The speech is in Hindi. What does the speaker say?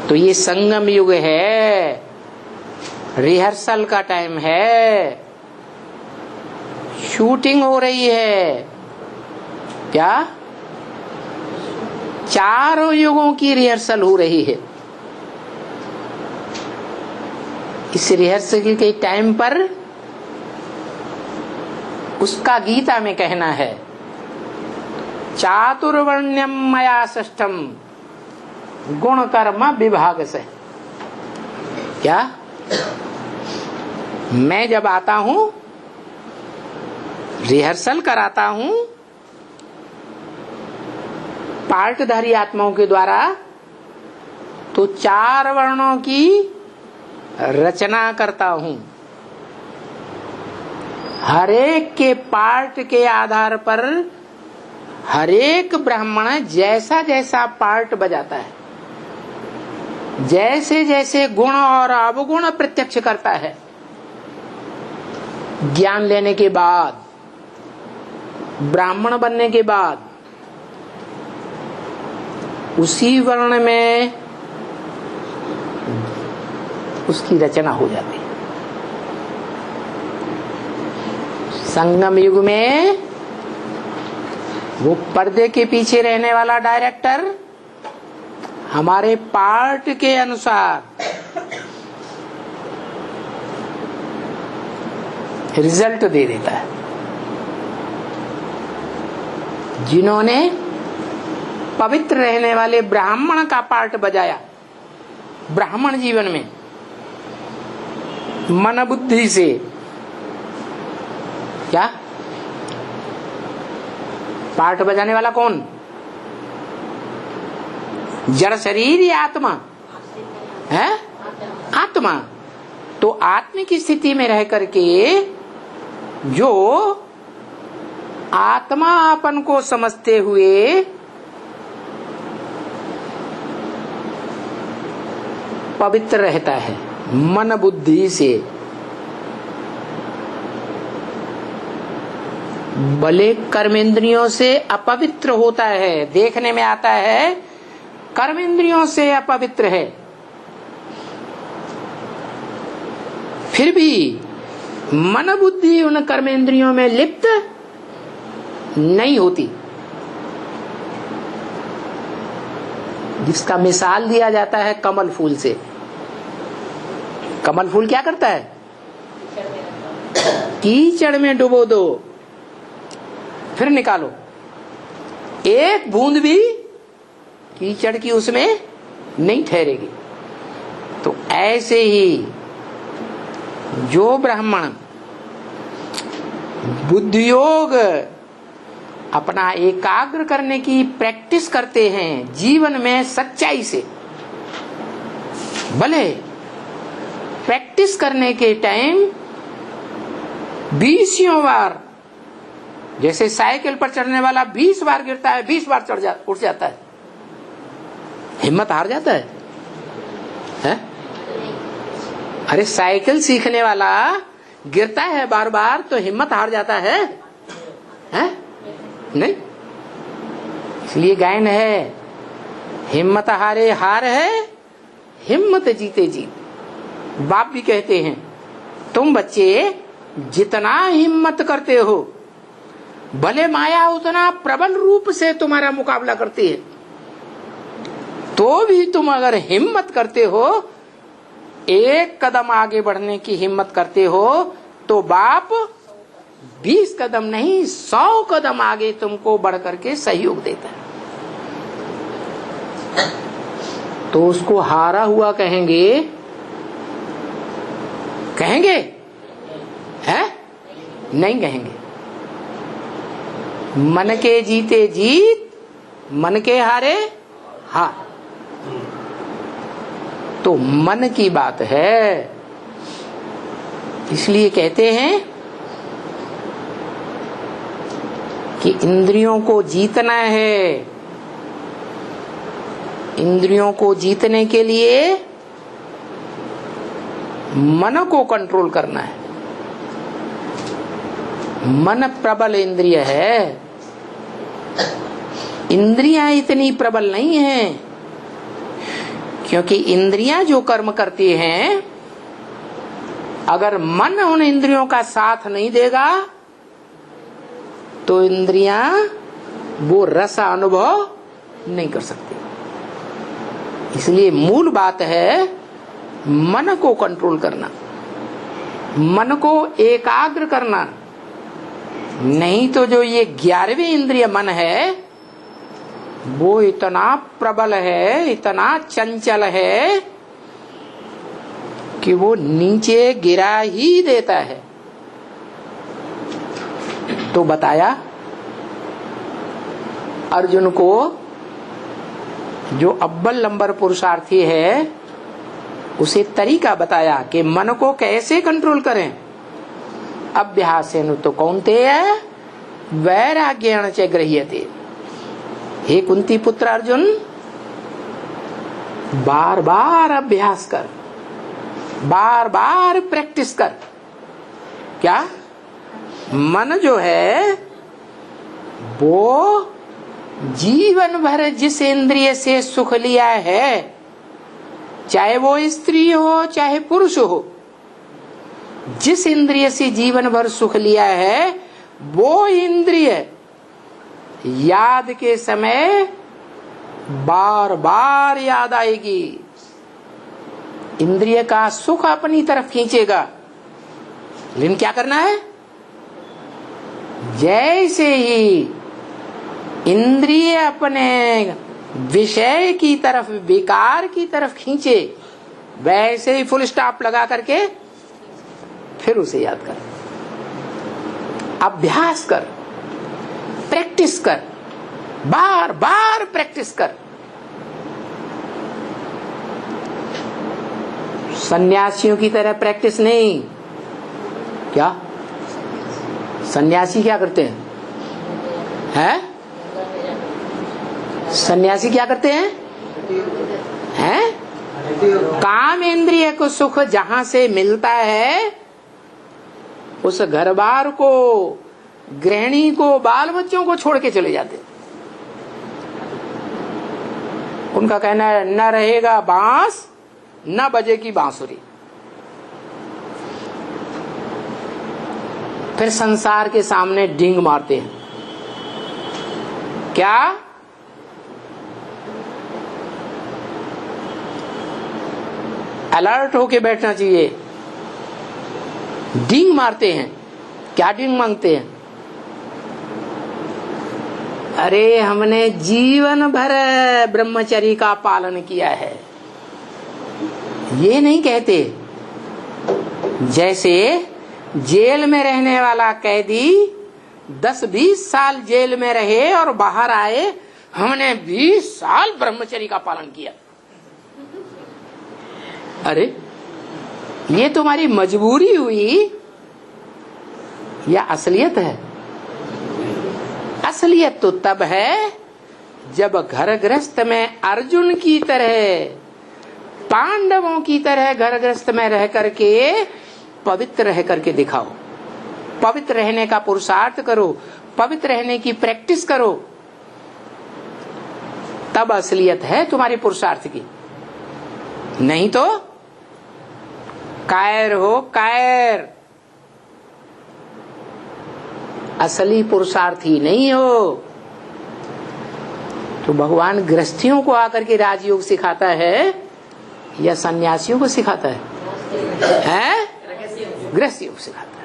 तो ये संगम युग है, रिहर्सल का टाइम है, शूटिंग हो रही है। क्या? चारों युगों की रिहर्सल हो रही है। इस रिहर्सल के टाइम पर उसका गीता में कहना है, चातुर्वर्ण्यम मया सृष्टम गुण कर्म विभाग से। क्या? मैं जब आता हूं, रिहर्सल कराता हूं पार्टधारी आत्माओं के द्वारा, तो 4 वर्णों की रचना करता हूं। हरेक के पार्ट के आधार पर हरेक ब्राह्मण जैसा जैसा पार्ट बजाता है, जैसे जैसे गुण और अवगुण प्रत्यक्ष करता है, ज्ञान लेने के बाद, ब्राह्मण बनने के बाद, उसी वर्ण में उसकी रचना हो जाती है। संगम युग में वो पर्दे के पीछे रहने वाला डायरेक्टर हमारे पार्ट के अनुसार रिजल्ट दे देता है। जिन्होंने पवित्र रहने वाले ब्राह्मण का पार्ट बजाया ब्राह्मण जीवन में मन बुद्धि से, क्या पार्ट बजाने वाला कौन? जड़ शरीर या आत्मा है? आत्मा। तो आत्मिक स्थिति में रह करके जो आत्मा अपन को समझते हुए पवित्र रहता है मन बुद्धि से, भले कर्मेंद्रियों से अपवित्र होता है, देखने में आता है कर्मेंद्रियों से अपवित्र है, फिर भी मन बुद्धि उन कर्मेंद्रियों में लिप्त नहीं होती। जिसका मिसाल दिया जाता है कमल फूल से। कमल फूल क्या करता है? कीचड़ में डुबो दो, फिर निकालो, एक बूंद भी कीचड़ की उसमें नहीं ठहरेगी। तो ऐसे ही जो ब्राह्मण बुद्धि योग अपना एकाग्र करने की प्रैक्टिस करते हैं जीवन में सच्चाई से, भले प्रैक्टिस करने के टाइम 20 बार, जैसे साइकिल पर चढ़ने वाला 20 बार गिरता है, 20 बार उठ जाता है, हिम्मत हार जाता है? अरे साइकिल सीखने वाला गिरता है बार बार तो हिम्मत हार जाता है? नहीं। इसलिए गायन है, हिम्मत हारे हार है, हिम्मत जीते जीत। बाप भी कहते हैं तुम बच्चे जितना हिम्मत करते हो, भले माया उतना प्रबल रूप से तुम्हारा मुकाबला करती है, तो भी तुम अगर हिम्मत करते हो, एक कदम आगे बढ़ने की हिम्मत करते हो, तो बाप 20 कदम नहीं 100 कदम आगे तुमको बढ़ करके सहयोग देता है। तो उसको हारा हुआ कहेंगे? कहेंगे? है? नहीं कहेंगे। मन के जीते जीत, मन के हारे हार। तो मन की बात है। इसलिए कहते हैं कि इंद्रियों को जीतना है। इंद्रियों को जीतने के लिए मन को कंट्रोल करना है। मन प्रबल इंद्रिय है, इंद्रियां इतनी प्रबल नहीं हैं क्योंकि इंद्रियां जो कर्म करती हैं, अगर मन उन इंद्रियों का साथ नहीं देगा तो इंद्रियां वो रस अनुभव नहीं कर सकती। इसलिए मूल बात है मन को कंट्रोल करना, मन को एकाग्र करना। नहीं तो जो ये 11वीं इंद्रिय मन है वो इतना प्रबल है, इतना चंचल है कि वो नीचे गिरा ही देता है। तो बताया अर्जुन को, जो अव्वल नंबर पुरुषार्थी है उसे तरीका बताया कि मन को कैसे कंट्रोल करें। अभ्यासेन तो कौन्तेय वैराग्येण च गृह्यते। हे कुंती पुत्र अर्जुन, बार बार अभ्यास कर, बार बार प्रैक्टिस कर। क्या? मन जो है वो जीवन भर जिस इंद्रिय से सुख लिया है, चाहे वो स्त्री हो चाहे पुरुष हो, जिस इंद्रिय से जीवन भर सुख लिया है वो इंद्रिय याद के समय बार बार याद आएगी। इंद्रिय का सुख अपनी तरफ खींचेगा। लेकिन क्या करना है? जैसे ही इंद्रिय अपने विषय की तरफ, विकार की तरफ खींचे, वैसे ही फुल स्टॉप लगा करके फिर उसे याद कर। अभ्यास कर, प्रैक्टिस कर, बार बार प्रैक्टिस कर। सन्यासियों की तरह प्रैक्टिस नहीं। क्या सन्यासी क्या करते हैं? सन्यासी क्या करते हैं? काम इंद्रिय को सुख जहां से मिलता है उस घर बार को, गृहिणी को, बाल बच्चों को छोड़ के चले जाते। उनका कहना है न रहेगा बांस न बजेगी बांसुरी। फिर संसार के सामने डींग मारते हैं। क्या? अलर्ट होके बैठना चाहिए। डींग मारते हैं। क्या डींग मांगते हैं? अरे हमने जीवन भर ब्रह्मचर्य का पालन किया है, ये नहीं कहते। जैसे जेल में रहने वाला कैदी 10-20 साल जेल में रहे और बाहर आए, हमने 20 साल ब्रह्मचर्य का पालन किया। अरे ये तुम्हारी मजबूरी हुई या असलियत है? असलियत तो तब है जब घर गृहस्थ में अर्जुन की तरह, पांडवों की तरह घर गृहस्थ में रह करके पवित्र रह करके दिखाओ। पवित्र रहने का पुरुषार्थ करो, पवित्र रहने की प्रैक्टिस करो, तब असलियत है तुम्हारी पुरुषार्थ की। नहीं तो कायर हो, कायर, असली पुरुषार्थी नहीं हो। तो भगवान गृहस्थियों को आकर के राजयोग सिखाता है या सन्यासियों को सिखाता है? गृहस्थियों को सिखाता है।